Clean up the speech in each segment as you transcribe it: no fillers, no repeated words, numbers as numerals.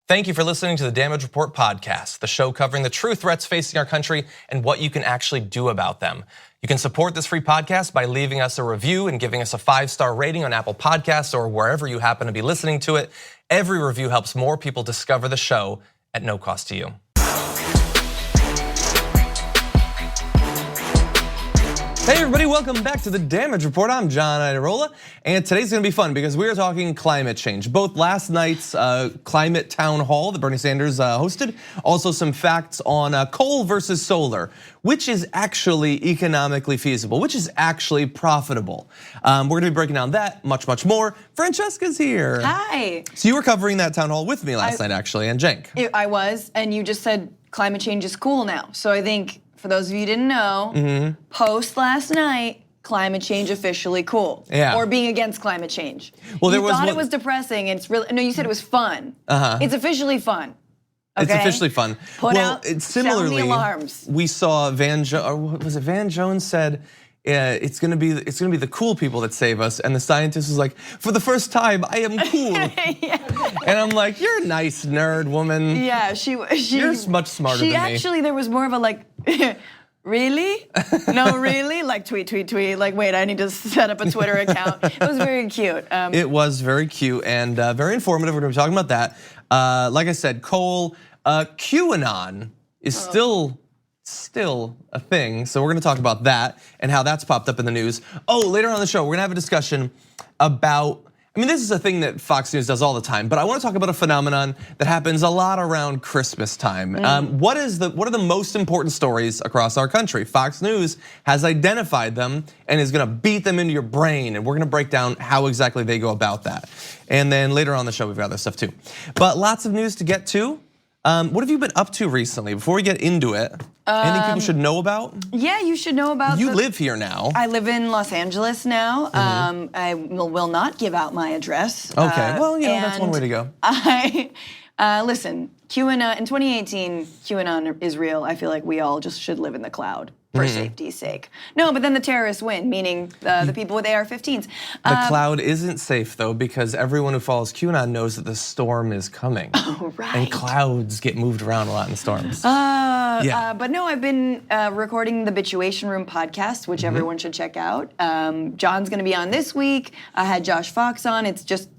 Thank you for listening to the Damage Report podcast, the show covering the true threats facing our country and what you can actually do about them. You can support this free podcast by leaving us a review and giving us a 5-star rating on Apple Podcasts or wherever you happen to be listening to it. Every review helps more people discover the show at no cost to you. Hey everybody, welcome back to the Damage Report. I'm John Iadarola, and today's gonna be fun because we are talking climate change. Both last night's climate town hall that Bernie Sanders hosted, also some facts on coal versus solar, which is actually economically feasible, which is actually profitable. We're gonna be breaking down that, much more. Francesca's here. Hi. So you were covering that town hall with me last night actually, and Cenk. I was, and you just said climate change is cool now. So I think, for those of you who didn't know, post last night, climate change officially cool. Yeah. Or being against climate change. Well, you thought it was depressing, and it's really, no, you said it was fun. It's officially fun. Okay? It's officially fun. Sound the alarms. We saw Van Jones said, it's gonna be the cool people that save us, and the scientist was like, for the first time, I am cool. Yeah. And I'm like, you're a nice nerd, woman. Yeah, you're much smarter than me. Actually, there was more of a like, really? No, really? Like tweet. Like, wait, I need to set up a Twitter account. It was very cute. It was very cute and very informative. We're gonna be talking about that. Like I said, coal, QAnon is still a thing. So we're gonna talk about that and how that's popped up in the news. Oh, later on in the show, we're gonna have a discussion about, I mean, this is a thing that Fox News does all the time, but I wanna talk about a phenomenon that happens a lot around Christmas time. What are the most important stories across our country? Fox News has identified them and is gonna beat them into your brain, and we're gonna break down how exactly they go about that. And then later on in the show, we've got other stuff too. But lots of news to get to. What have you been up to recently? Before we get into it, anything people should know about? Yeah, you should know about. You live here now. I live in Los Angeles now. I will not give out my address. Okay, well, you know, that's one way to go. Listen, QAnon, in 2018, QAnon is real. I feel like we all just should live in the cloud for safety's sake. No, but then the terrorists win, meaning the people with AR-15s. The cloud isn't safe though, because everyone who follows QAnon knows that the storm is coming. Oh, right. And clouds get moved around a lot in storms. But no, I've been recording the Bituation Room podcast, which everyone should check out. John's gonna be on this week. I had Josh Fox on. It's just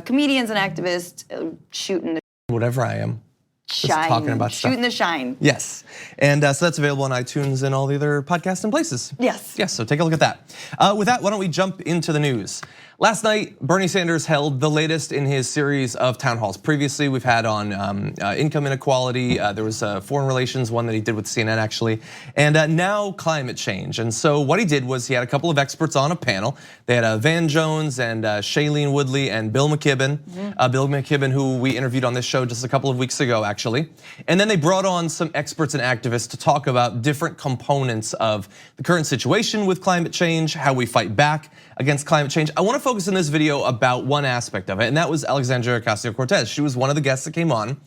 comedians and activists shooting the whatever I am. shine. Just talking about stuff. Shooting the shine. Yes, and so that's available on iTunes and all the other podcasts and places. Yes. Yes, so take a look at that. With that, why don't we jump into the news? Last night, Bernie Sanders held the latest in his series of town halls. Previously, we've had on income inequality, there was foreign relations, one that he did with CNN actually, and now climate change. And so what he did was he had a couple of experts on a panel. They had Van Jones and Shailene Woodley and Bill McKibben. Bill McKibben, who we interviewed on this show just a couple of weeks ago actually. And then they brought on some experts and activists to talk about different components of the current situation with climate change, how we fight back against climate change. I wanna focus in this video about one aspect of it, and that was Alexandria Ocasio-Cortez. She was one of the guests that came on.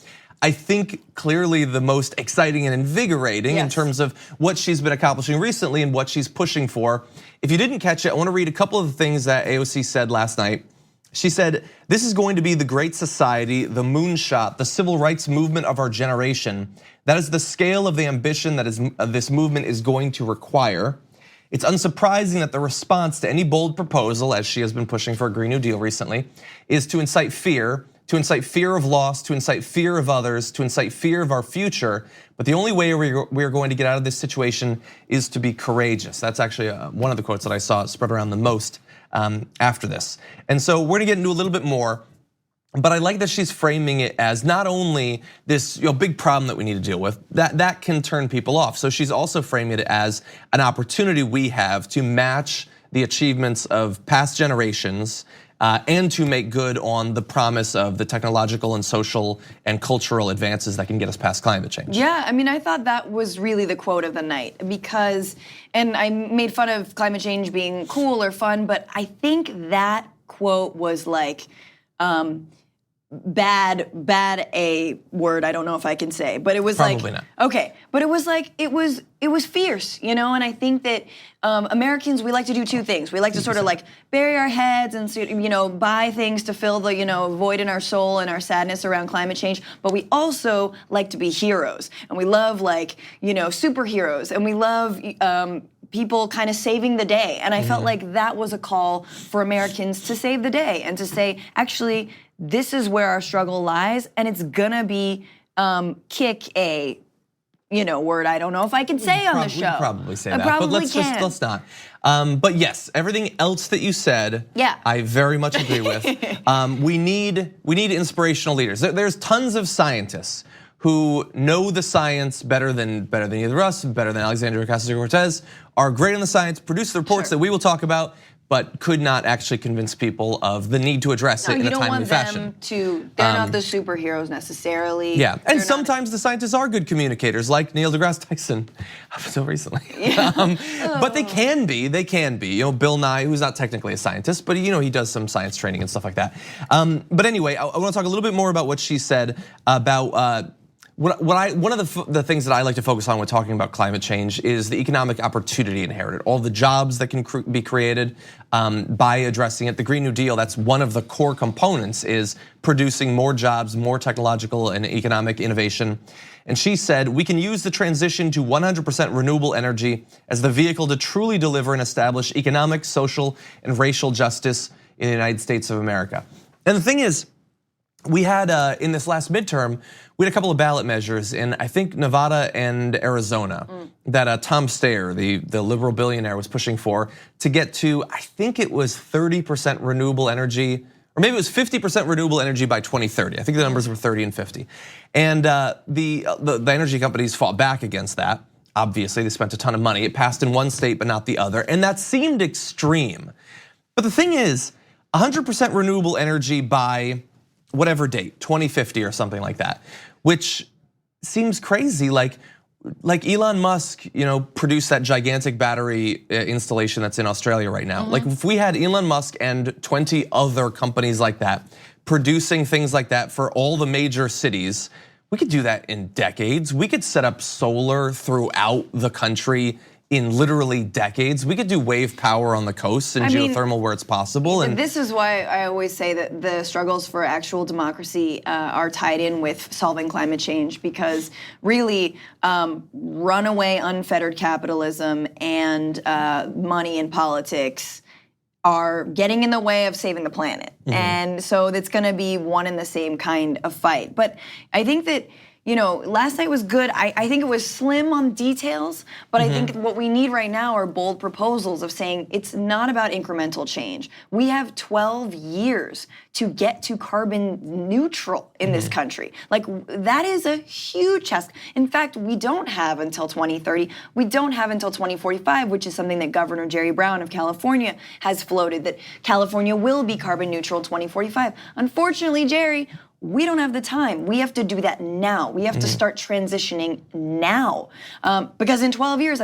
I think clearly the most exciting and invigorating in terms of what she's been accomplishing recently and what she's pushing for. If you didn't catch it, I wanna read a couple of the things that AOC said last night. She said, this is going to be the great society, the moonshot, the civil rights movement of our generation. That is the scale of the ambition that this movement is going to require. It's unsurprising that the response to any bold proposal, as she has been pushing for a Green New Deal recently, is to incite fear of loss, to incite fear of others, to incite fear of our future. But the only way we are going to get out of this situation is to be courageous. That's actually one of the quotes that I saw spread around the most after this. And so we're gonna get into a little bit more, but I like that she's framing it as not only this big problem that we need to deal with, that can turn people off. So she's also framing it as an opportunity we have to match the achievements of past generations and to make good on the promise of the technological and social and cultural advances that can get us past climate change. Yeah, I mean, I thought that was really the quote of the night because, and I made fun of climate change being cool or fun, but I think that quote was like, bad a word I don't know if I can say, but it was Probably like not. okay, but it was like it was fierce, and I think that Americans, we like to do two things. We like to sort of like bury our heads and buy things to fill the void in our soul and our sadness around climate change, but we also like to be heroes, and we love superheroes, and we love people kind of saving the day. And I felt like that was a call for Americans to save the day and to say, actually, this is where our struggle lies, and it's gonna be kick a word I don't know if I can say on the show. We can probably say that, probably but let's not. But yes, everything else that you said, I very much agree with. We need inspirational leaders. There's tons of scientists who know the science better than either us, better than Alexandria Ocasio-Cortez, are great on the science, produce the reports that we will talk about, but could not actually convince people of the need to address it in a timely fashion. They're not the superheroes necessarily. Yeah, and sometimes the scientists are good communicators, like Neil deGrasse Tyson, up until recently. But they can be. Bill Nye, who's not technically a scientist, but he does some science training and stuff like that. But anyway, I want to talk a little bit more about what she said about one of the things that I like to focus on when talking about climate change is the economic opportunity inherited, all the jobs that can be created by addressing it. The Green New Deal, that's one of the core components, is producing more jobs, more technological and economic innovation. And she said, we can use the transition to 100% renewable energy as the vehicle to truly deliver and establish economic, social, and racial justice in the United States of America. And the thing is, we had in this last midterm, we had a couple of ballot measures in, I think, Nevada and Arizona that Tom Steyer, the liberal billionaire, was pushing for to get to, I think it was 30% renewable energy, or maybe it was 50% renewable energy by 2030. I think the numbers were 30 and 50. And the energy companies fought back against that. Obviously, they spent a ton of money. It passed in one state, but not the other. And that seemed extreme. But the thing is, 100% renewable energy by whatever date, 2050 or something like that, which seems crazy. Like Elon Musk, produced that gigantic battery installation that's in Australia right now. Like if we had Elon Musk and 20 other companies like that producing things like that for all the major cities, we could do that in decades. We could set up solar throughout the country in literally decades. We could do wave power on the coast and geothermal where it's possible. And this is why I always say that the struggles for actual democracy are tied in with solving climate change, because really runaway unfettered capitalism and money in politics are getting in the way of saving the planet. And so it's gonna be one and the same kind of fight. But I think that last night was good. I think it was slim on details, but I think what we need right now are bold proposals of saying it's not about incremental change. We have 12 years to get to carbon neutral in this country. Like, that is a huge task. In fact, we don't have until 2030. We don't have until 2045, which is something that Governor Jerry Brown of California has floated, that California will be carbon neutral in 2045. Unfortunately, Jerry, we don't have the time. We have to do that now. We have to start transitioning now. Because in 12 years,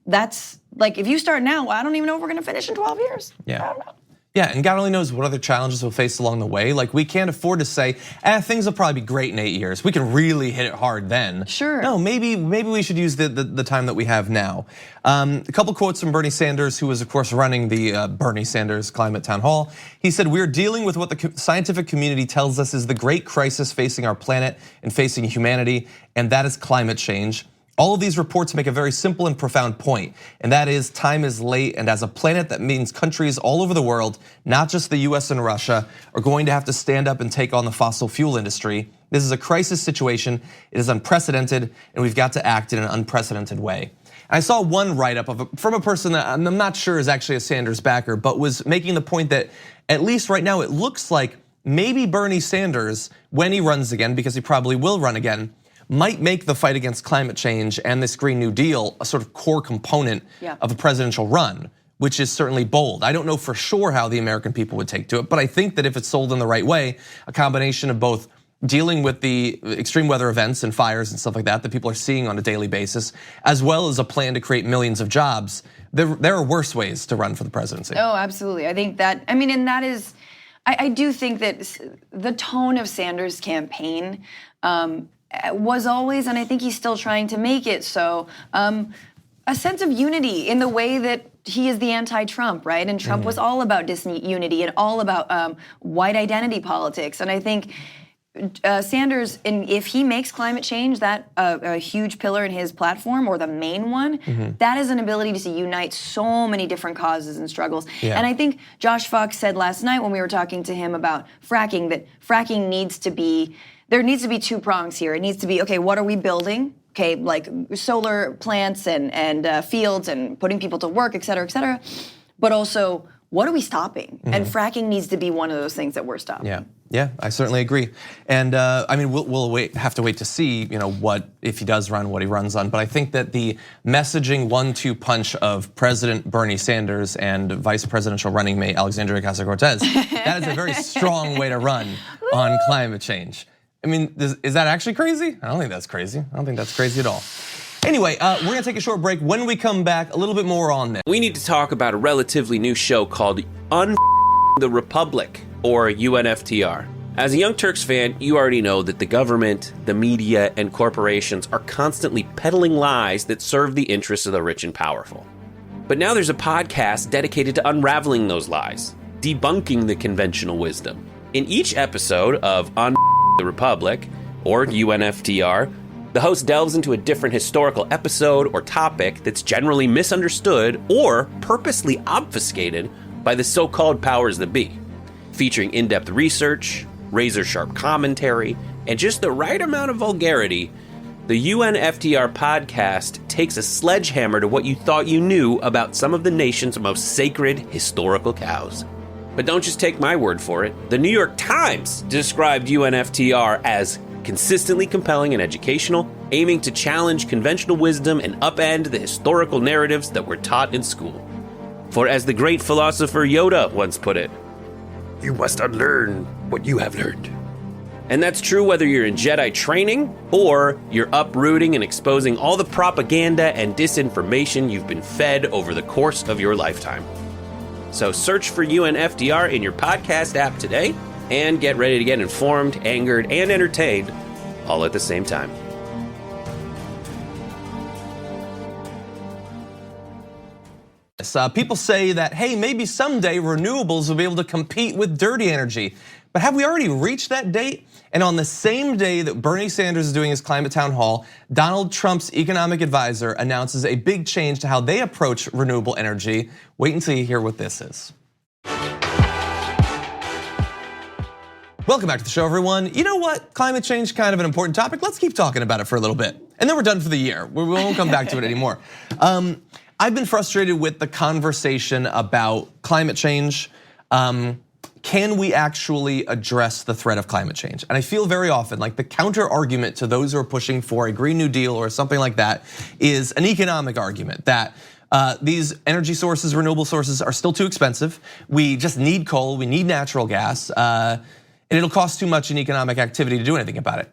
that's like, if you start now, I don't even know if we're gonna finish in 12 years. Yeah. I don't know. Yeah, and God only knows what other challenges we'll face along the way. Like, we can't afford to say, things will probably be great in 8 years. We can really hit it hard then. Sure. No, maybe we should use the time that we have now. A couple quotes from Bernie Sanders, who was of course running the Bernie Sanders Climate Town Hall. He said, "We're dealing with what the scientific community tells us is the great crisis facing our planet and facing humanity, and that is climate change. All of these reports make a very simple and profound point, and that is time is late, and as a planet, that means countries all over the world, not just the US and Russia, are going to have to stand up and take on the fossil fuel industry. This is a crisis situation, it is unprecedented, and we've got to act in an unprecedented way." I saw one write-up from a person that I'm not sure is actually a Sanders backer, but was making the point that at least right now it looks like maybe Bernie Sanders, when he runs again, because he probably will run again, might make the fight against climate change and this Green New Deal a sort of core component of a presidential run, which is certainly bold. I don't know for sure how the American people would take to it, but I think that if it's sold in the right way, a combination of both dealing with the extreme weather events and fires and stuff like that people are seeing on a daily basis, as well as a plan to create millions of jobs, there are worse ways to run for the presidency. Oh, absolutely. I think that, and that is, I do think that the tone of Sanders' campaign was always, and I think he's still trying to make it so, a sense of unity in the way that he is the anti-Trump, right? And Trump was all about disunity and all about white identity politics. And I think Sanders, if he makes climate change that a huge pillar in his platform, or the main one, that is an ability to unite so many different causes and struggles. Yeah. And I think Josh Fox said last night when we were talking to him about fracking, that fracking there needs to be two prongs here. It needs to be, okay, what are we building? Okay, like solar plants and fields and putting people to work, et cetera, but also, what are we stopping? And fracking needs to be one of those things that we're stopping. Yeah, I certainly agree. And I mean, we'll have to wait to see, what, if he does run, what he runs on. But I think that the messaging 1-2 punch of President Bernie Sanders and Vice Presidential running mate Alexandria Ocasio-Cortez, that is a very strong way to run on climate change. I mean, is that actually crazy? I don't think that's crazy. I don't think that's crazy at all. Anyway, we're gonna take a short break. When we come back, a little bit more on this. We need to talk about a relatively new show called the Republic, or UNFTR. As a Young Turks fan, you already know that the government, the media, and corporations are constantly peddling lies that serve the interests of the rich and powerful. But now there's a podcast dedicated to unraveling those lies, debunking the conventional wisdom. In each episode of the Republic, or UNFTR, the host delves into a different historical episode or topic that's generally misunderstood or purposely obfuscated by the so-called powers that be, featuring in-depth research, razor-sharp commentary, and just the right amount of vulgarity. The UNFTR podcast takes a sledgehammer to what you thought you knew about some of the nation's most sacred historical cows. But don't just take my word for it. The New York Times described UNFTR as consistently compelling and educational, aiming to challenge conventional wisdom and upend the historical narratives that were taught in school. For as the great philosopher Yoda once put it, you must unlearn what you have learned. And that's true whether you're in Jedi training or you're uprooting and exposing all the propaganda and disinformation you've been fed over the course of your lifetime. So search for UNFTR in your podcast app today and get ready to get informed, angered, and entertained all at the same time. People say that, hey, maybe someday renewables will be able to compete with dirty energy. But have we already reached that date? And on the same day that Bernie Sanders is doing his climate town hall, Donald Trump's economic advisor announces a big change to how they approach renewable energy. Wait until you hear what this is. Welcome back to the show, everyone. You know what? Climate change, kind of an important topic. Let's keep talking about it for a little bit. And then we're done for the year. We won't come back to it anymore. I've been frustrated with the conversation about climate change. Can we actually address the threat of climate change? And I feel very often like the counter argument to those who are pushing for a Green New Deal or something like that is an economic argument that these energy sources, renewable sources are still too expensive. We just need coal, we need natural gas, and it'll cost too much in economic activity to do anything about it.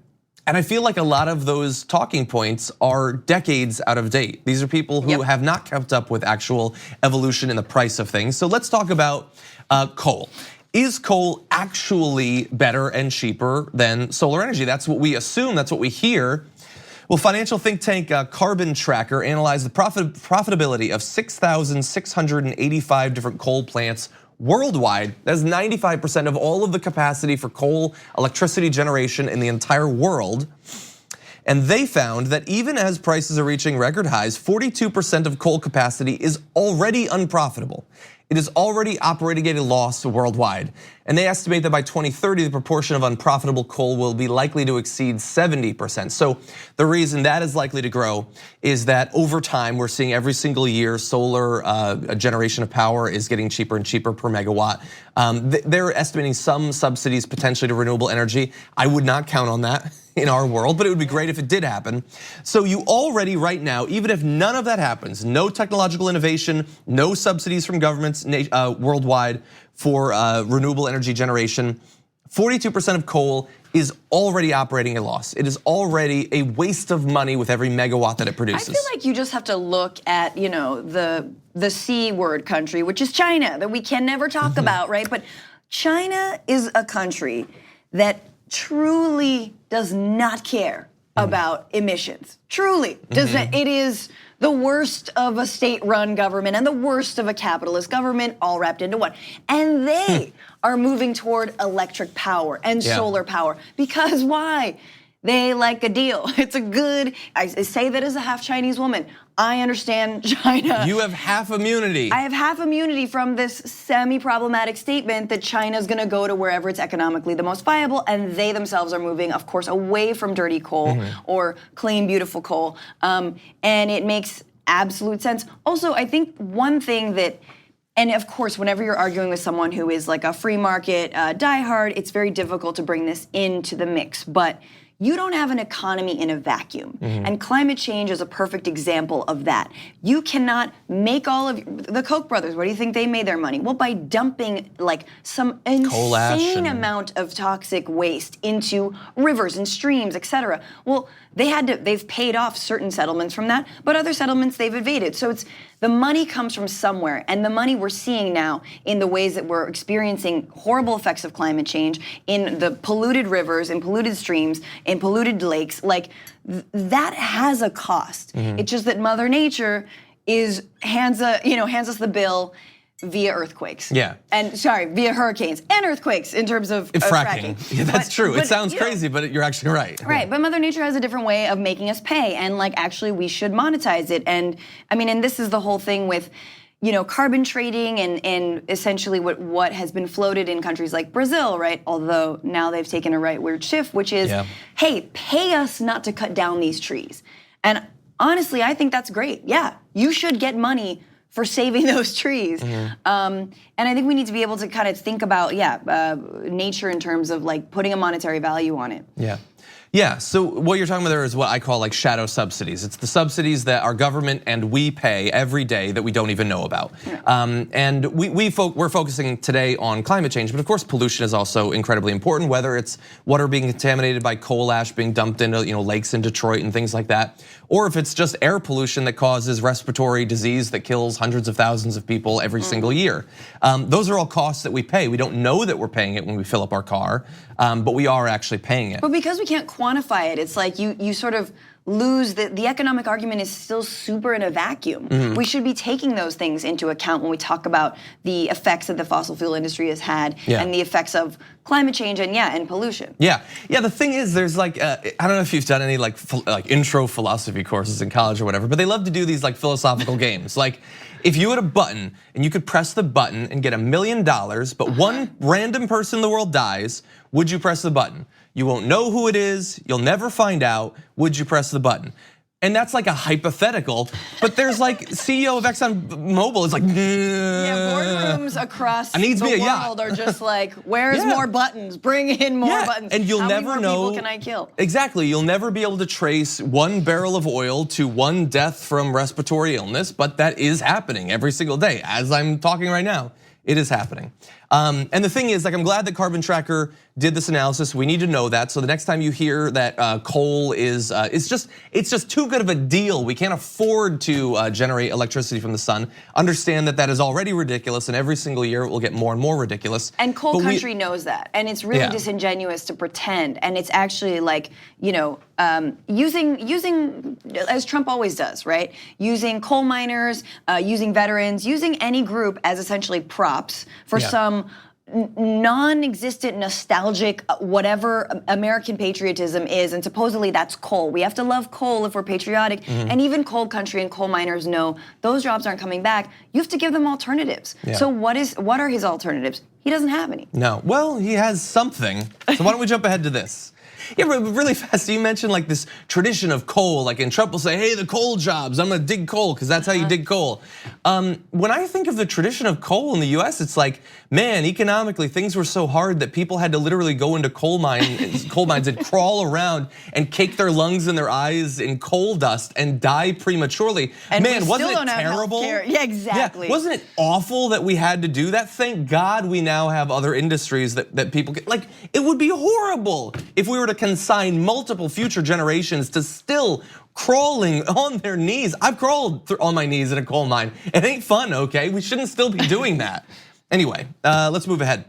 And I feel like a lot of those talking points are decades out of date. These are people who have not kept up with actual evolution in the price of things. So let's talk about coal. Is coal actually better and cheaper than solar energy? That's what we assume, that's what we hear. Well, financial think tank Carbon Tracker analyzed the profitability of 6,685 different coal plants worldwide. That's 95% of all of the capacity for coal electricity generation in the entire world. And they found that even as prices are reaching record highs, 42% of coal capacity is already unprofitable. It is already operating at a loss worldwide. And they estimate that by 2030, the proportion of unprofitable coal will be likely to exceed 70%. So the reason that is likely to grow is that over time, we're seeing every single year solar generation of power is getting cheaper and cheaper per megawatt. They're estimating some subsidies potentially to renewable energy. I would not count on that in our world, but it would be great if it did happen. So you already right now, even if none of that happens, no technological innovation, no subsidies from governments worldwide for renewable energy generation, 42% of coal is already operating at a loss. It is already a waste of money with every megawatt that it produces. I feel like you just have to look at, the C word country, which is China, that we can never talk about, right? But China is a country that truly does not care about emissions. Truly. It is the worst of a state-run government and the worst of a capitalist government all wrapped into one. And they are moving toward electric power and solar power. Because why? They like a deal. It's a good, I say that as a half Chinese woman. I understand China. You have half immunity. I have half immunity from this semi-problematic statement that China's gonna go to wherever it's economically the most viable, and they themselves are moving, of course, away from dirty coal or clean, beautiful coal. And it makes absolute sense. Also, I think one thing that, and of course, whenever you're arguing with someone who is like a free market diehard, it's very difficult to bring this into the mix. But you don't have an economy in a vacuum. And climate change is a perfect example of that. You cannot make all of the Koch brothers, where do you think they made their money? Well, by dumping like some insane amount of toxic waste into rivers and streams, et cetera. Well, they've paid off certain settlements from that, but other settlements they've evaded. So the money comes from somewhere, and the money we're seeing now in the ways that we're experiencing horrible effects of climate change, in the polluted rivers, in polluted streams, in polluted lakes, like that has a cost. It's just that Mother Nature hands us the bill via earthquakes. And via hurricanes and earthquakes in terms of fracking. Yeah, that's true. It sounds crazy, but you're actually right. Right, but Mother Nature has a different way of making us pay, and like actually we should monetize it. And I mean, and this is the whole thing with, carbon trading and essentially what has been floated in countries like Brazil, right? Although now they've taken a right weird shift, which is, hey, pay us not to cut down these trees. And honestly, I think that's great. Yeah, you should get money for saving those trees. And I think we need to be able to kind of think about, nature in terms of like putting a monetary value on it. Yeah, so what you're talking about there is what I call like shadow subsidies. It's the subsidies that our government and we pay every day that we don't even know about. And we're focusing today on climate change, but of course pollution is also incredibly important, whether it's water being contaminated by coal ash being dumped into lakes in Detroit and things like that, or if it's just air pollution that causes respiratory disease that kills hundreds of thousands of people every single year. Those are all costs that we pay. We don't know that we're paying it when we fill up our car, but we are actually paying it. But because we can't quantify it, it's like you sort of lose the economic argument is still super in a vacuum. We should be taking those things into account when we talk about the effects that the fossil fuel industry has had and the effects of climate change and pollution. Yeah. The thing is, there's like I don't know if you've done any like intro philosophy courses in college or whatever, but they love to do these like philosophical games. Like if you had a button and you could press the button and get $1 million, but one random person in the world dies, would you press the button? You won't know who it is, you'll never find out, would you press the button? And that's like a hypothetical, but there's like CEO of ExxonMobil is like, boardrooms across the world are just like, where's more buttons? Bring in more buttons. And you'll never know. How many more people can I kill? Exactly, you'll never be able to trace one barrel of oil to one death from respiratory illness, but that is happening every single day. As I'm talking right now, it is happening. And the thing is, like, I'm glad that Carbon Tracker did this analysis. We need to know that. So the next time you hear that coal is, it's just too good of a deal. We can't afford to generate electricity from the sun. Understand that that is already ridiculous, and every single year it will get more and more ridiculous. And coal country knows that, and it's really disingenuous to pretend. And it's actually like, using as Trump always does, right? Using coal miners, using veterans, using any group as essentially props for some non-existent, nostalgic, whatever American patriotism is, and supposedly that's coal. We have to love coal if we're patriotic, and even coal country and coal miners know those jobs aren't coming back. You have to give them alternatives. So what are his alternatives? He doesn't have any. No, well, he has something. So why don't we jump ahead to this? Yeah, really fast, you mentioned like this tradition of coal, like, and Trump will say, hey, the coal jobs, I'm gonna dig coal, because that's how you dig coal. When I think of the tradition of coal in the US, it's like, man, economically, things were so hard that people had to literally go into coal mines and crawl around and cake their lungs and their eyes in coal dust and die prematurely. And man, wasn't it terrible? Yeah, exactly. Yeah, wasn't it awful that we had to do that? Thank God we now have other industries that people get. Like, it would be horrible if we were to consign multiple future generations to still crawling on their knees. I've crawled on my knees in a coal mine. It ain't fun, okay? We shouldn't still be doing that. Anyway, let's move ahead.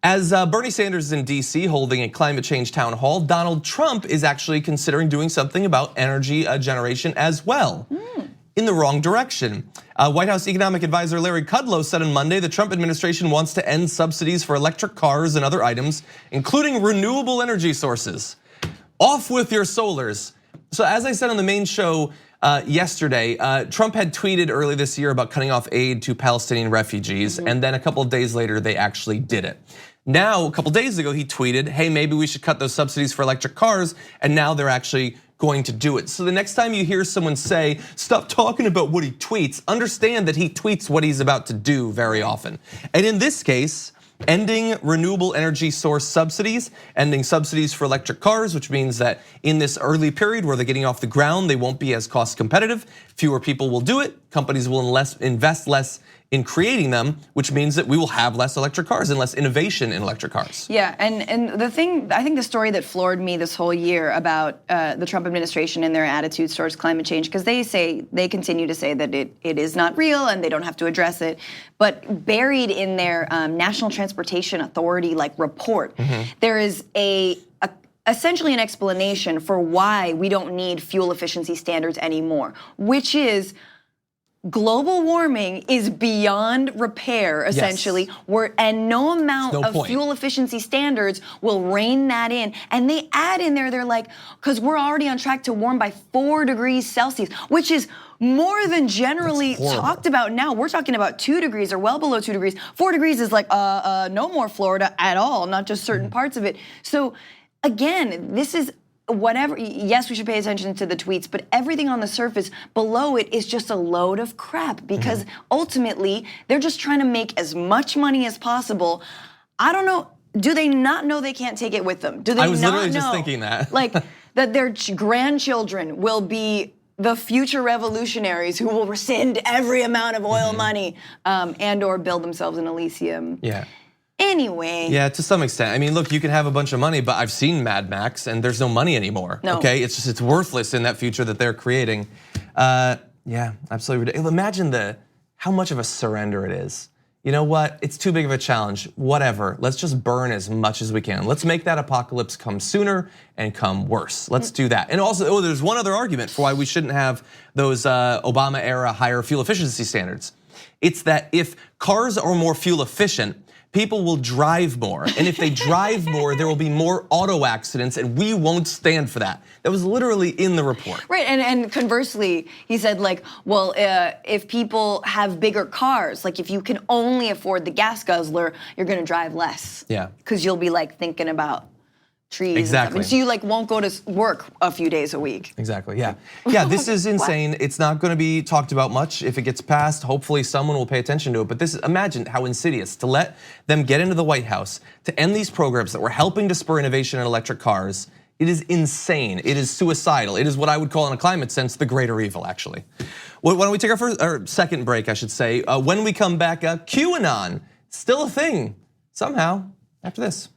As Bernie Sanders is in DC holding a climate change town hall, Donald Trump is actually considering doing something about energy generation as well. In the wrong direction. White House economic advisor Larry Kudlow said on Monday the Trump administration wants to end subsidies for electric cars and other items, including renewable energy sources. Off with your solars. So as I said on the main show yesterday, Trump had tweeted early this year about cutting off aid to Palestinian refugees, and then a couple of days later, they actually did it. Now, a couple days ago, he tweeted, hey, maybe we should cut those subsidies for electric cars, and now they're actually going to do it. So the next time you hear someone say, stop talking about what he tweets, understand that he tweets what he's about to do very often. And in this case, ending renewable energy source subsidies, ending subsidies for electric cars, which means that in this early period where they're getting off the ground, they won't be as cost competitive. Fewer people will do it. Companies will invest less in creating them, which means that we will have less electric cars and less innovation in electric cars. Yeah, and the thing, I think the story that floored me this whole year about the Trump administration and their attitudes towards climate change, because they continue to say that it is not real and they don't have to address it, but buried in their National Transportation Authority report, there is essentially an explanation for why we don't need fuel efficiency standards anymore, which is global warming is beyond repair, essentially, and no amount of fuel efficiency standards will rein that in. And they add in there, they're like, because we're already on track to warm by 4 degrees Celsius, which is more than generally talked about now. We're talking about 2 degrees or well below 2 degrees. 4 degrees is like no more Florida at all, not just certain parts of it. So again, this is whatever, yes, we should pay attention to the tweets, but everything on the surface below it is just a load of crap because ultimately they're just trying to make as much money as possible. I don't know, do they not know they can't take it with them? Do they I was not literally know, just thinking that. that their grandchildren will be the future revolutionaries who will rescind every amount of oil money and or build themselves an Elysium. Yeah. Anyway. Yeah, to some extent. I mean, look, you can have a bunch of money, but I've seen Mad Max and there's no money anymore. No. Okay, it's worthless in that future that they're creating. Yeah, absolutely ridiculous. Imagine how much of a surrender it is. You know what? It's too big of a challenge. Whatever. Let's just burn as much as we can. Let's make that apocalypse come sooner and come worse. Let's do that. And also, there's one other argument for why we shouldn't have those Obama era higher fuel efficiency standards. It's that if cars are more fuel efficient, people will drive more. And if they drive more, there will be more auto accidents and we won't stand for that. That was literally in the report. Right, and conversely, he said if people have bigger cars, if you can only afford the gas guzzler, you're gonna drive less. Yeah. Because you'll be thinking about trees exactly. and stuff. And so you won't go to work a few days a week. Exactly, yeah. Yeah, this is insane. It's not gonna be talked about much. If it gets passed, hopefully someone will pay attention to it. But imagine how insidious to let them get into the White House, to end these programs that were helping to spur innovation in electric cars. It is insane, it is suicidal. It is what I would call in a climate sense, the greater evil, actually. Why don't we take our second break, I should say. When we come back, QAnon, still a thing, somehow, after this.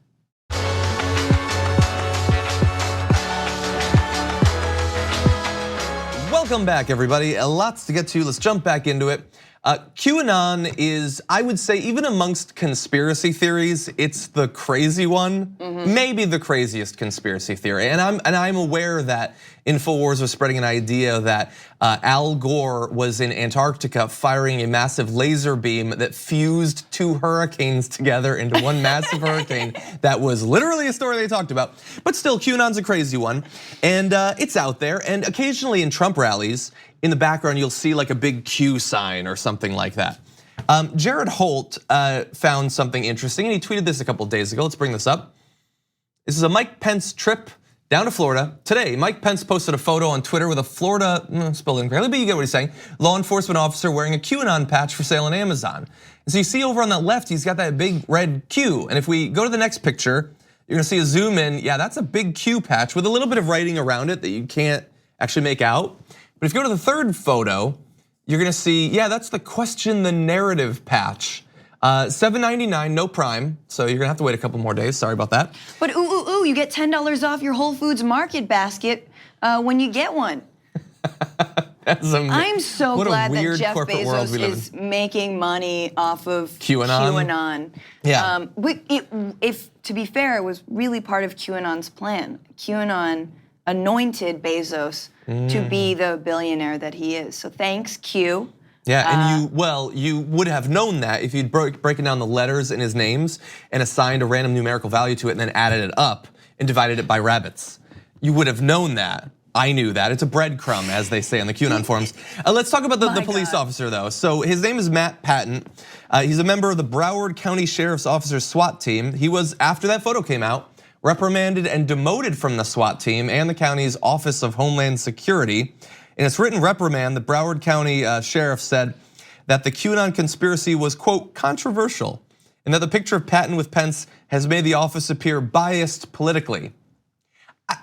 Welcome back, everybody. Lots to get to. Let's jump back into it. QAnon is, I would say, even amongst conspiracy theories, it's the crazy one, maybe the craziest conspiracy theory. And I'm aware that InfoWars was spreading an idea that Al Gore was in Antarctica firing a massive laser beam that fused 2 hurricanes together into one massive hurricane. That was literally a story they talked about. But still, QAnon's a crazy one, and it's out there. And occasionally in Trump rallies, in the background, you'll see a big Q sign or something like that. Jared Holt found something interesting, and he tweeted this a couple of days ago. Let's bring this up. This is a Mike Pence trip down to Florida. Today, Mike Pence posted a photo on Twitter with a Florida, spelled incorrectly, but you get what he's saying, law enforcement officer wearing a QAnon patch for sale on Amazon. And so you see over on that left, he's got that big red Q. And if we go to the next picture, you're gonna see a zoom in. Yeah, that's a big Q patch with a little bit of writing around it that you can't actually make out. But if you go to the third photo, you're gonna see, yeah, that's the question the narrative patch. $7.99, no prime, so you're gonna have to wait a couple more days, sorry about that. But ooh, you get $10 off your Whole Foods Market basket when you get one. I'm so glad that weird Jeff corporate world we Bezos live is making money off of QAnon. Yeah. If to be fair, it was really part of QAnon's plan. QAnon anointed Bezos to be the billionaire that he is. So thanks, Q. Yeah, and you would have known that if you'd broken down the letters in his names and assigned a random numerical value to it and then added it up and divided it by rabbits. You would have known that. I knew that. It's a breadcrumb, as they say on the QAnon forums. Let's talk about the police officer, though. So his name is Matt Patton. He's a member of the Broward County Sheriff's Officer's SWAT team. He was, after that photo came out, reprimanded and demoted from the SWAT team and the county's Office of Homeland Security. In its written reprimand, the Broward County Sheriff said that the QAnon conspiracy was, quote, controversial, and that the picture of Patton with Pence has made the office appear biased politically.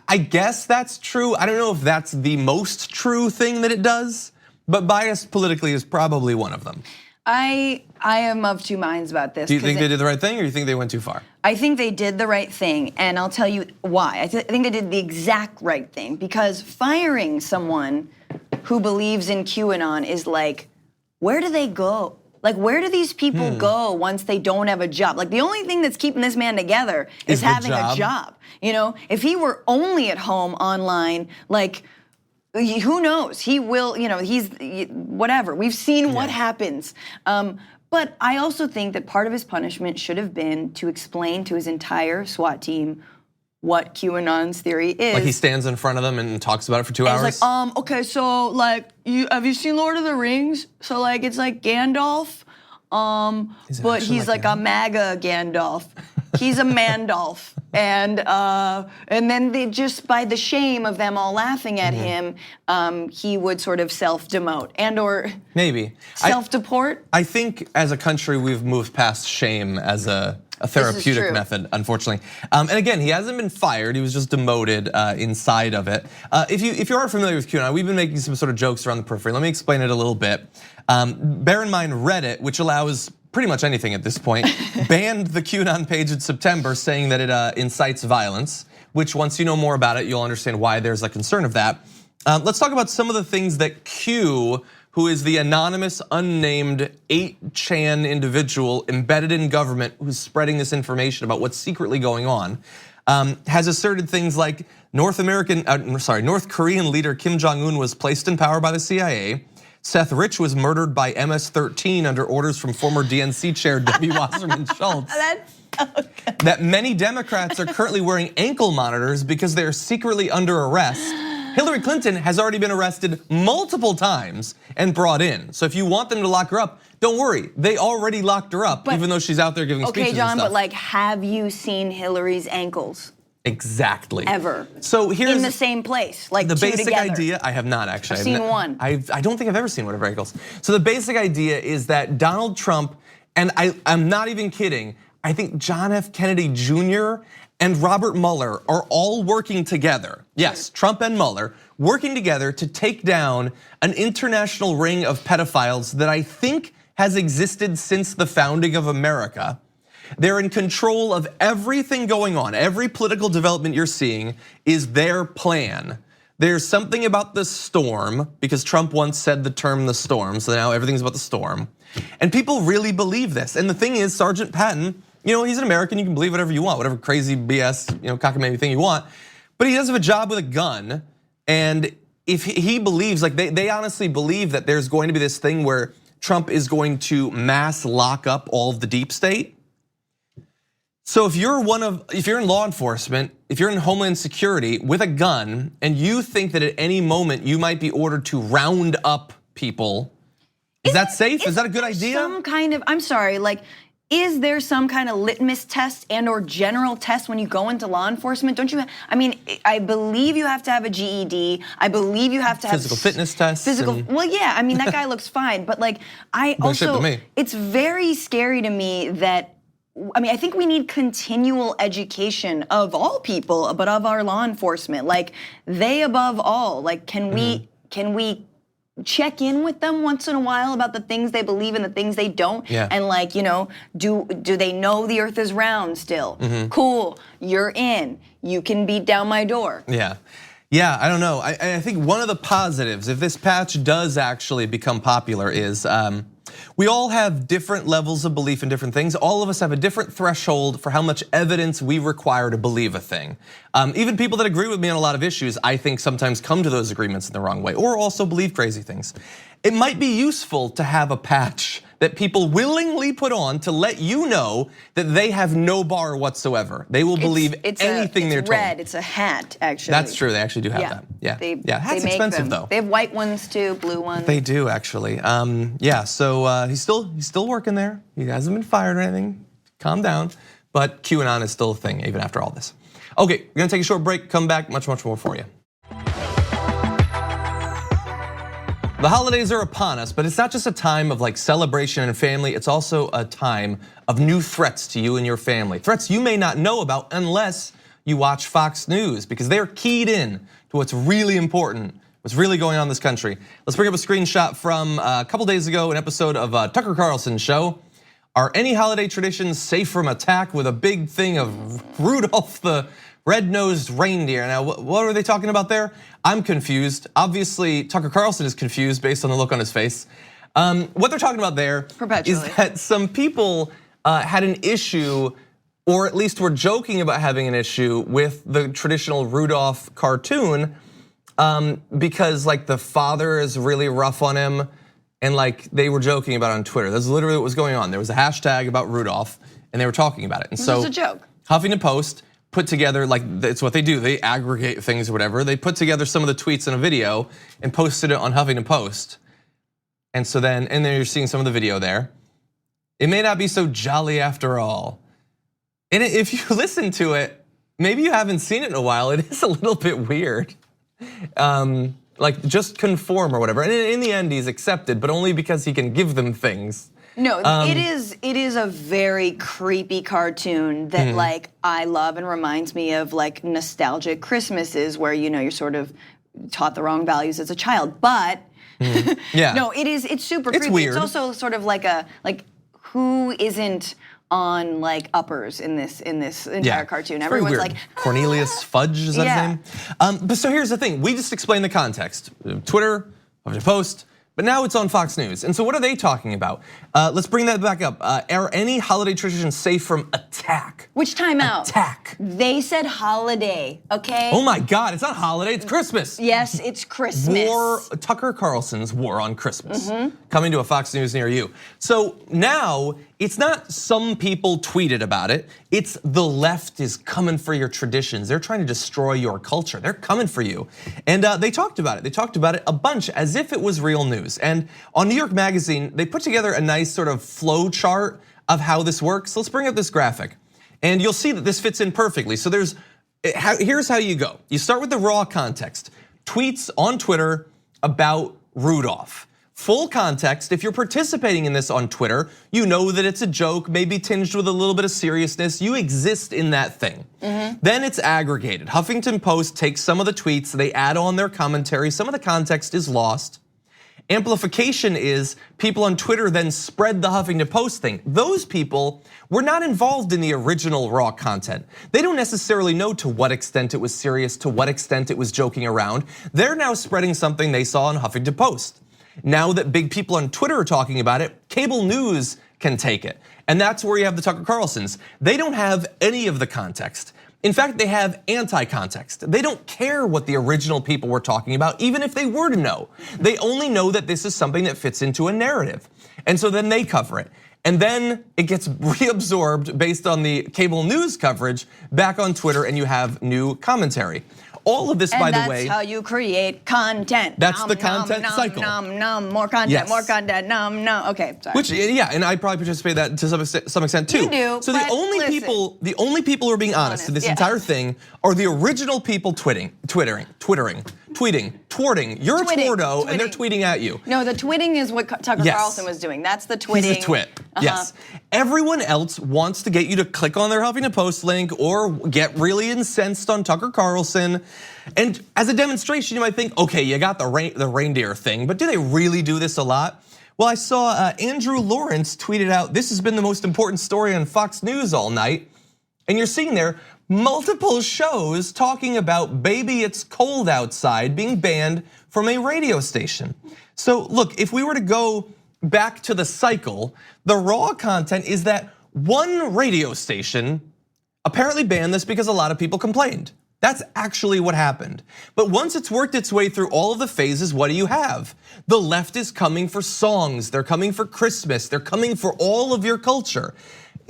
I guess that's true. I don't know if that's the most true thing that it does, but biased politically is probably one of them. I am of two minds about this. Do you think they did the right thing, or do you think they went too far? I think they did the right thing, and I'll tell you why. I think they did the exact right thing, because firing someone who believes in QAnon is like, where do they go? Like, where do these people go once they don't have a job? Like, the only thing that's keeping this man together is having a job. You know, if he were only at home online, like, who knows? He will, you know, he's whatever. We've seen what happens. But I also think that part of his punishment should have been to explain to his entire SWAT team what QAnon's theory is. Like he stands in front of them and talks about it for 2 hours? It's like, okay, so like, have you seen Lord of the Rings? So like, it's like Gandalf, but he's like a MAGA Gandalf. He's a Mandolf. And then they just, by the shame of them all laughing at him, he would sort of self-demote and or maybe self-deport. I think as a country we've moved past shame as a therapeutic method, unfortunately. And again, he hasn't been fired; he was just demoted inside of it. If you are familiar with QAnon, we've been making some sort of jokes around the periphery. Let me explain it a little bit. Bear in mind, Reddit, which allows pretty much anything at this point, banned the QAnon page in September, saying that it incites violence, which once you know more about it, you'll understand why there's a concern of that. Let's talk about some of the things that Q, who is the anonymous, unnamed 8chan individual embedded in government who's spreading this information about what's secretly going on, has asserted things like North Korean leader Kim Jong-un was placed in power by the CIA. Seth Rich was murdered by MS-13 under orders from former DNC chair Debbie Wasserman Schultz. That's so good. That many Democrats are currently wearing ankle monitors because they're secretly under arrest. Hillary Clinton has already been arrested multiple times and brought in. So if you want them to lock her up, don't worry. They already locked her up, even though she's out there giving speeches and stuff. Okay, John, but like, have you seen Hillary's ankles? Exactly. Ever. So here's in the same place, like the two basic together. idea. I have not actually. I've seen one. I don't think I've ever seen one of her ankles. So the basic idea is that Donald Trump, and I'm not even kidding, I think John F. Kennedy Jr. and Robert Mueller are all working together. Yes, Trump and Mueller working together to take down an international ring of pedophiles that I think has existed since the founding of America. They're in control of everything going on. Every political development you're seeing is their plan. There's something about the storm, because Trump once said the term the storm, so now everything's about the storm. And people really believe this. And the thing is, Sergeant Patton, he's an American, you can believe whatever you want, whatever crazy BS, cockamamie thing you want. But he does have a job with a gun. And if he believes, like they honestly believe that there's going to be this thing where Trump is going to mass lock up all of the deep state. So if you're in law enforcement, if you're in Homeland Security with a gun, and you think that at any moment you might be ordered to round up people, is that safe? Is that a good idea? Some kind of, I'm sorry, like, is there some kind of litmus test and or general test when you go into law enforcement? Don't you, I believe you have to have a GED. I believe you have to have physical fitness tests. Well, yeah, that guy looks fine. But like, it's very scary to me that, I think we need continual education of all people, but of our law enforcement. Like, they above all, like, can we check in with them once in a while about the things they believe and the things they don't? Yeah. And like, do they know the earth is round still? Cool, you're in. You can beat down my door. Yeah. Yeah, I don't know. I think one of the positives, if this patch does actually become popular, is we all have different levels of belief in different things. All of us have a different threshold for how much evidence we require to believe a thing. Even people that agree with me on a lot of issues, I think sometimes come to those agreements in the wrong way, or also believe crazy things. It might be useful to have a patch that people willingly put on to let you know that they have no bar whatsoever. They will believe anything they're told. It's red, it's a hat, actually. That's true, they actually do have that. Yeah, hat's expensive though. They have white ones too, blue ones. They do actually. Yeah, so he's still working there. He hasn't been fired or anything. Calm down. But QAnon is still a thing even after all this. Okay, we're gonna take a short break, come back, much more for you. The holidays are upon us, but it's not just a time of like celebration and family, it's also a time of new threats to you and your family. Threats you may not know about unless you watch Fox News, because they're keyed in to what's really important, what's really going on in this country. Let's bring up a screenshot from a couple days ago, an episode of Tucker Carlson's show. Are any holiday traditions safe from attack, with a big thing of Rudolph the red-nosed reindeer? Now, what are they talking about there? I'm confused. Obviously, Tucker Carlson is confused based on the look on his face. What they're talking about there is that some people had an issue, or at least were joking about having an issue with the traditional Rudolph cartoon, because like the father is really rough on him, and like they were joking about it on Twitter. That's literally what was going on. There was a hashtag about Rudolph, and they were talking about it. And so, it's a joke. Huffington Post put together, like it's what they do, they aggregate things or whatever. They put together some of the tweets in a video and posted it on Huffington Post. And so then you're seeing some of the video there. It may not be so jolly after all. And if you listen to it, maybe you haven't seen it in a while, it is a little bit weird. Like just conform or whatever. And in the end, he's accepted, but only because he can give them things. No, it is a very creepy cartoon that like I love and reminds me of like nostalgic Christmases where you're sort of taught the wrong values as a child. But no, it's super creepy. Weird. It's also sort of like who isn't on like uppers in this entire cartoon. Everyone's like Cornelius Fudge, is that his name? But so here's the thing, we just explained the context. Twitter, Huffington Post, but now it's on Fox News. And so what are they talking about? Let's bring that back up. Are any holiday traditions safe from attack? Which timeout? Attack. They said holiday, okay? Oh my God, it's not holiday, it's Christmas. Yes, it's Christmas. Tucker Carlson's War on Christmas, coming to a Fox News near you. So now, it's not some people tweeted about it, it's the left is coming for your traditions. They're trying to destroy your culture. They're coming for you. And they talked about it. They talked about it a bunch as if it was real news. And on New York Magazine, they put together a nice sort of flow chart of how this works. Let's bring up this graphic. And you'll see that this fits in perfectly. So here's how you go. You start with the raw context. Tweets on Twitter about Rudolph. Full context, if you're participating in this on Twitter, you know that it's a joke, maybe tinged with a little bit of seriousness. You exist in that thing. Then it's aggregated. Huffington Post takes some of the tweets, they add on their commentary, some of the context is lost. Amplification is people on Twitter then spread the Huffington Post thing. Those people were not involved in the original raw content. They don't necessarily know to what extent it was serious, to what extent it was joking around. They're now spreading something they saw on Huffington Post. Now that big people on Twitter are talking about it, cable news can take it. And that's where you have the Tucker Carlsons. They don't have any of the context. In fact, they have anti-context. They don't care what the original people were talking about, even if they were to know. They only know that this is something that fits into a narrative. And so then they cover it. And then it gets reabsorbed based on the cable news coverage back on Twitter, and you have new commentary. All of this, by the way, that's how you create content. That's the content cycle. More content, more content, Okay, sorry. Which, yeah, and I probably participate in that to some extent too. You do, so the only people who are being honest in this entire thing are the original people tweeting. You're a twardo, and they're tweeting at you. No, the twitting is what Tucker Carlson was doing. That's the twitting. He's the twit. Yes. Everyone else wants to get you to click on their Huffington Post link or get really incensed on Tucker Carlson. And as a demonstration, you might think, okay, you got the reindeer thing, but do they really do this a lot? Well, I saw Andrew Lawrence tweeted out, this has been the most important story on Fox News all night. And you're seeing there, multiple shows talking about "Baby, It's Cold Outside" being banned from a radio station. So look, if we were to go back to the cycle, the raw content is that one radio station apparently banned this because a lot of people complained. That's actually what happened. But once it's worked its way through all of the phases, what do you have? The left is coming for songs, they're coming for Christmas, they're coming for all of your culture.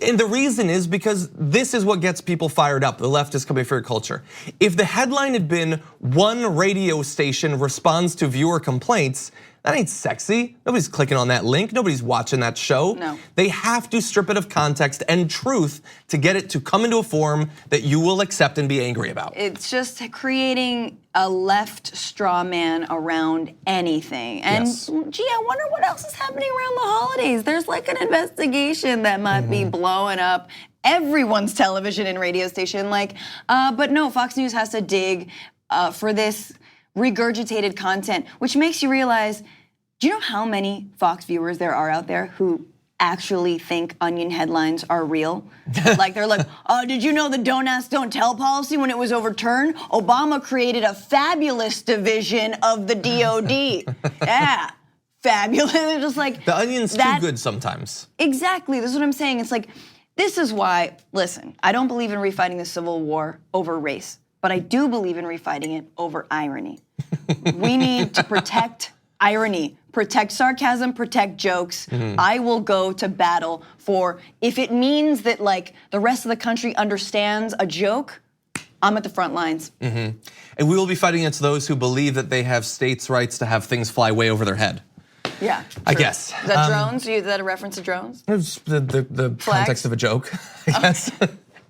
And the reason is because this is what gets people fired up. The left is coming for your culture. If the headline had been "One radio station responds to viewer complaints," that ain't sexy. Nobody's clicking on that link. Nobody's watching that show. No. They have to strip it of context and truth to get it to come into a form that you will accept and be angry about. It's just creating a left straw man around anything. And Yes. gee, I wonder what else is happening around the holidays. There's like an investigation that might be blowing up everyone's television and radio station. But no, Fox News has to dig for this regurgitated content, which makes you realize, do you know how many Fox viewers there are out there who actually think Onion headlines are real? Like they're like, oh, did you know the don't ask, don't tell policy when it was overturned? Obama created a fabulous division of the DOD. Yeah, fabulous. They're just like, The Onion's too good sometimes. Exactly, this is what I'm saying. It's like, this is why, listen, I don't believe in refighting the Civil War over race, but I do believe in refighting it over irony. We need to protect irony, protect sarcasm, protect jokes. I will go to battle for, if it means that like the rest of the country understands a joke, I'm at the front lines. And we will be fighting against those who believe that they have states' rights to have things fly way over their head. Yeah, I true. guess. Is that drones? Is that a reference to drones? It was the context of a joke, I guess.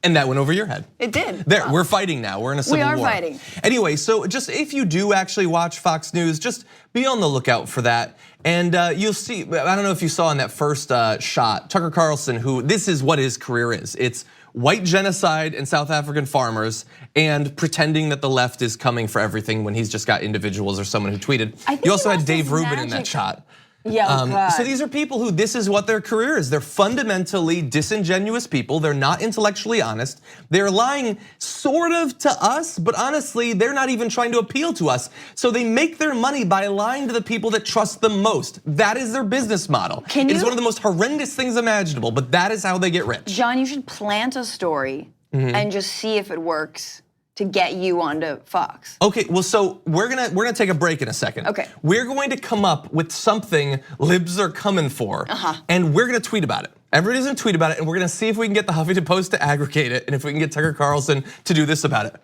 And that went over your head. It did. There, we're fighting now. We're in a civil war. We are fighting. Anyway, so just if you do actually watch Fox News, just be on the lookout for that. And you'll see, I don't know if you saw in that first shot, Tucker Carlson, who this is what his career is. It's white genocide and South African farmers and pretending that the left is coming for everything when he's just got individuals or someone who tweeted. You also had Dave Rubin in that shot. Yeah, so these are people who this is what their career is. They're fundamentally disingenuous people. They're not intellectually honest. They're lying sort of to us, but honestly, they're not even trying to appeal to us. So they make their money by lying to the people that trust them most. That is their business model. It's one of the most horrendous things imaginable, but that is how they get rich. John, you should plant a story and just see if it works to get you onto Fox. Okay, well, so we're gonna take a break in a second. Okay. We're going to come up with something libs are coming for, and we're gonna tweet about it. Everybody's gonna tweet about it, and we're gonna see if we can get the Huffington Post to aggregate it, and if we can get Tucker Carlson to do this about it.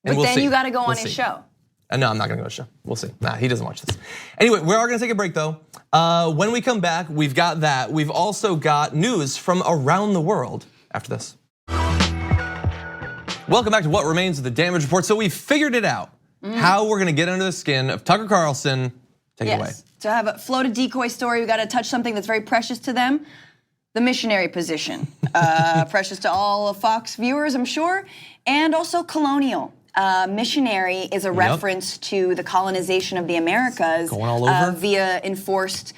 And But then see. you got to go on see. his show. No, I'm not gonna go to the show. We'll see. Nah, he doesn't watch this. Anyway, we are gonna take a break though. When we come back, we've got that. We've also got news from around the world after this. Welcome back to What Remains of the Damage Report. So we figured it out, how we're gonna get under the skin of Tucker Carlson. Take it away. To have a floated decoy story, we got to touch something that's very precious to them, the missionary position. Precious to all of Fox viewers, I'm sure, and also colonial. Missionary is a reference to the colonization of the Americas Going all over. via enforced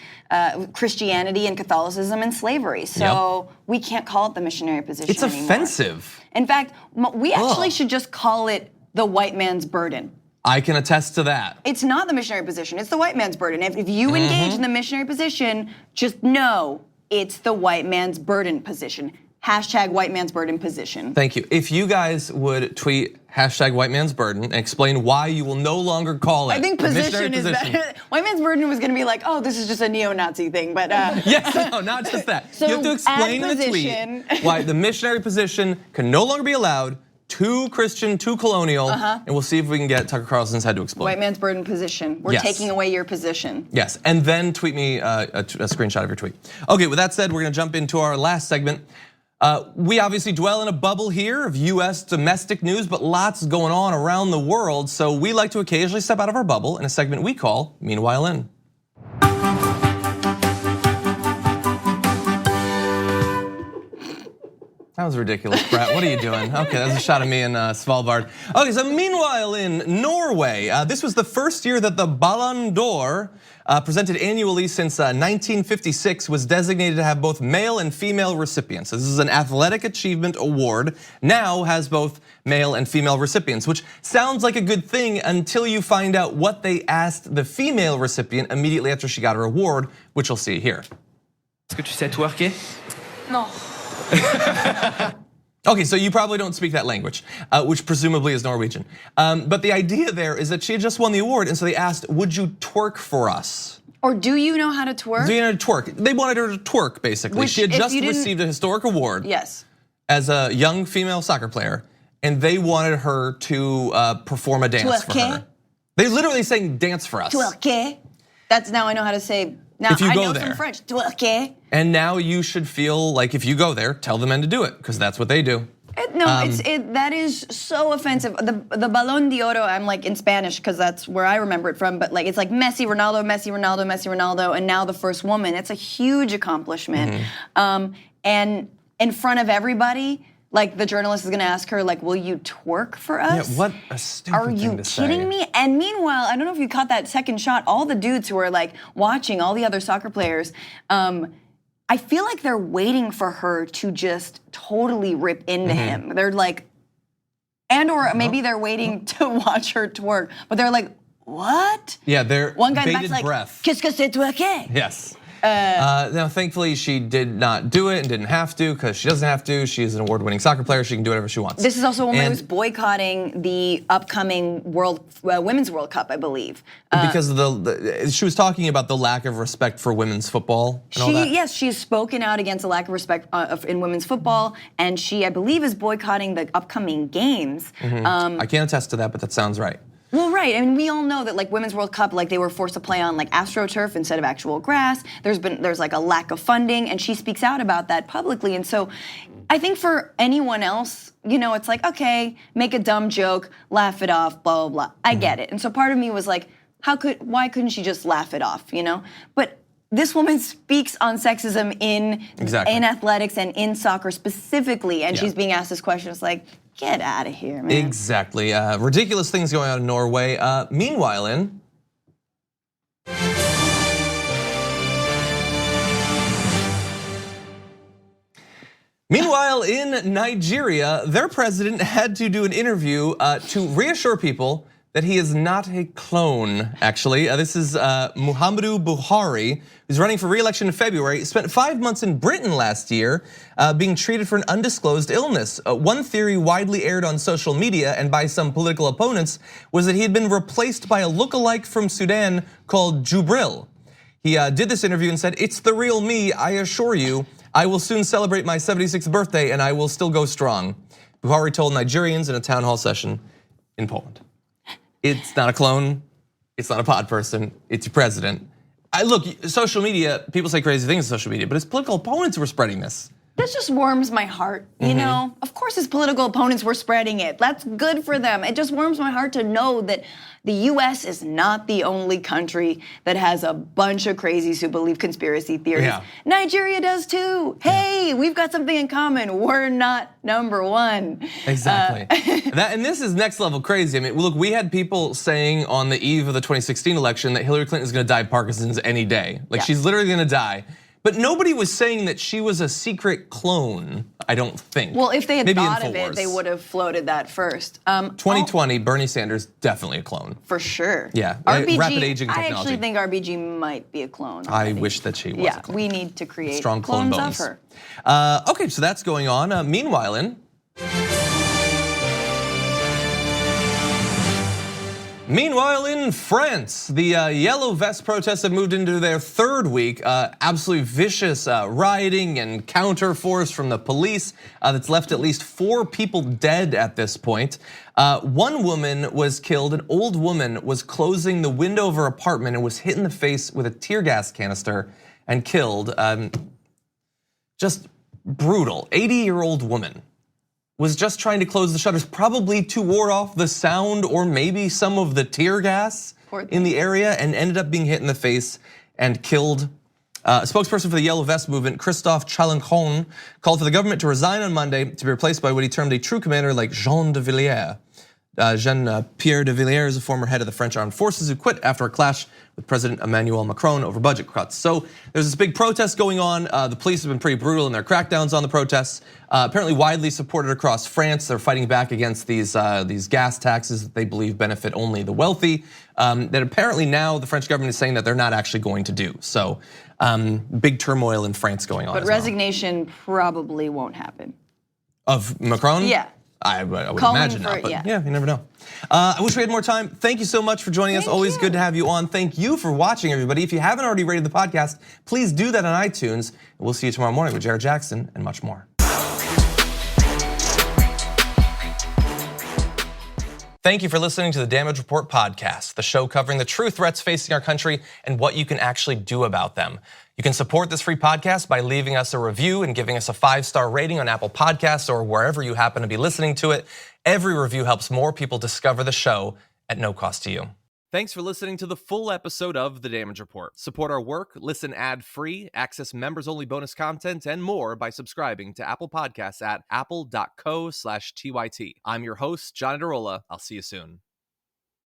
Christianity and Catholicism and slavery. So we can't call it the missionary position It's anymore. offensive. In fact, we actually should just call it the white man's burden. I can attest to that. It's not the missionary position, it's the white man's burden. If you engage in the missionary position, just know it's the white man's burden position. Hashtag white man's burden position. Thank you. If you guys would tweet hashtag white man's burden and explain why you will no longer call it I think the missionary position is better. White man's burden was gonna be like, oh, this is just a neo-Nazi thing, but Yes, no, not just that. So you have to explain add in the position. tweet why the missionary position can no longer be allowed, too Christian, too colonial, and we'll see if we can get Tucker Carlson's head to explode. white man's burden position. We're taking away your position. Yes, and then tweet me a screenshot of your tweet. Okay, with that said, we're gonna jump into our last segment. We obviously dwell in a bubble here of US domestic news, but lots going on around the world, so we like to occasionally step out of our bubble in a segment we call Meanwhile In. That was ridiculous, Brett. What are you doing? Okay, that was a shot of me in Svalbard. Okay, so meanwhile in Norway, this was the first year that the Ballon d'Or, presented annually since 1956, was designated to have both male and female recipients. This is an athletic achievement award, now has both male and female recipients, which sounds like a good thing until you find out what they asked the female recipient immediately after she got her award, which you'll see here. Est-ce que tu sais twerker? Non. Okay, so you probably don't speak that language, which presumably is Norwegian. But the idea there is that she had just won the award, and so they asked, would you twerk for us? Or do you know how to twerk? Do you know how to twerk? They wanted her to twerk, basically. Which, she had if just you didn't- received a historic award Yes. as a young female soccer player, and they wanted her to perform a dance for Twerke? her. They literally saying dance for us. Twerke. That's now I know how to say. Now If you I go know there. some French. Twerke. And now you should feel like if you go there, tell the men to do it, because that's what they do. That is so offensive. The Ballon d'Oro, I'm like in Spanish because that's where I remember it from. But like it's like Messi, Ronaldo, Messi, Ronaldo, Messi, Ronaldo, and now the first woman. It's a huge accomplishment. And in front of everybody, like the journalist is going to ask her, like, "Will you twerk for us?" Yeah, what a stupid Are you thing to say. kidding me? And meanwhile, I don't know if you caught that second shot. All the dudes who are like watching, all the other soccer players. I feel like they're waiting for her to just totally rip into him. They're like, or maybe they're waiting to watch her twerk, but they're like, what? Yeah, they're One guy in the bated back's like, breath. qu'est-ce que c'est twerker? Yes. Now, thankfully, she did not do it and didn't have to because she doesn't have to. She is an award-winning soccer player. She can do whatever she wants. This is also a woman And who's boycotting the upcoming Women's World Cup, I believe. because of she was talking about the lack of respect for women's football and all that. Yes, she has spoken out against a lack of respect in women's football, and she, I believe, is boycotting the upcoming games. I can't attest to that, but that sounds right. Well, right. I mean, we all know that like Women's World Cup, like they were forced to play on like AstroTurf instead of actual grass. There's like a lack of funding, and she speaks out about that publicly. And so, I think for anyone else, it's like, okay, make a dumb joke, laugh it off, blah blah blah. I get it. And so part of me was like, why couldn't she just laugh it off? But this woman speaks on sexism in athletics and in soccer specifically, and she's being asked this question. It's like, get out of here, man. Exactly. Ridiculous things going on in Norway. Meanwhile, in Nigeria, their president had to do an interview to reassure people that he is not a clone, actually. This is Muhammadu Buhari, who's running for re-election in February. Spent 5 months in Britain last year being treated for an undisclosed illness. One theory widely aired on social media and by some political opponents was that he had been replaced by a lookalike from Sudan called Jubril. He did this interview and said, "It's the real me, I assure you. I will soon celebrate my 76th birthday and I will still go strong." Buhari told Nigerians in a town hall session in Poland. It's not a clone, it's not a pod person, it's your president. Look, social media, people say crazy things on social media, but his political opponents were spreading this. This just warms my heart, Of course his political opponents were spreading it. That's good for them. It just warms my heart to know that the US is not the only country that has a bunch of crazies who believe conspiracy theories. Yeah. Nigeria does too. Hey, we've got something in common. We're not number one. Exactly. And this is next level crazy. I mean, look, we had people saying on the eve of the 2016 election that Hillary Clinton is gonna die of Parkinson's any day. Like she's literally gonna die. But nobody was saying that she was a secret clone, I don't think. Well, if they had Maybe thought of InfoWars. it, they would have floated that first. 2020, Bernie Sanders, definitely a clone. For sure. Yeah, RBG, rapid aging I technology. actually think RBG might be a clone. I wish that she was a clone. We need to create Strong clone clones bones. of her. Okay, so that's going on. Meanwhile, in France, the Yellow Vest protests have moved into their third week. Absolutely vicious rioting and counterforce from the police that's left at least 4 people dead at this point. One woman was killed. An old woman was closing the window of her apartment and was hit in the face with a tear gas canister and killed. Just brutal. 80-year-old woman was just trying to close the shutters, probably to ward off the sound or maybe some of the tear gas in the area, and ended up being hit in the face and killed. A spokesperson for the Yellow Vest movement, Christophe Chalancon, called for the government to resign on Monday to be replaced by what he termed a true commander like Jean de Villiers. Jean-Pierre de Villiers is a former head of the French armed forces who quit after a clash with President Emmanuel Macron over budget cuts. So there's this big protest going on. The police have been pretty brutal in their crackdowns on the protests. Apparently widely supported across France. They're fighting back against these gas taxes that they believe benefit only the wealthy. That apparently now the French government is saying that they're not actually going to do. So big turmoil in France going on. But resignation probably won't happen. Of Macron? Yeah. I would imagine not, but yeah, you never know. I wish we had more time. Thank you so much for joining us. Always good to have you on. Thank you for watching, everybody. If you haven't already rated the podcast, please do that on iTunes. We'll see you tomorrow morning with Jared Jackson and much more. Thank you for listening to the Damage Report podcast, the show covering the true threats facing our country and what you can actually do about them. You can support this free podcast by leaving us a review and giving us a 5-star rating on Apple Podcasts or wherever you happen to be listening to it. Every review helps more people discover the show at no cost to you. Thanks for listening to the full episode of The Damage Report. Support our work, listen ad-free, access members-only bonus content, and more by subscribing to Apple Podcasts at apple.co/TYT. I'm your host, John Adarola. I'll see you soon.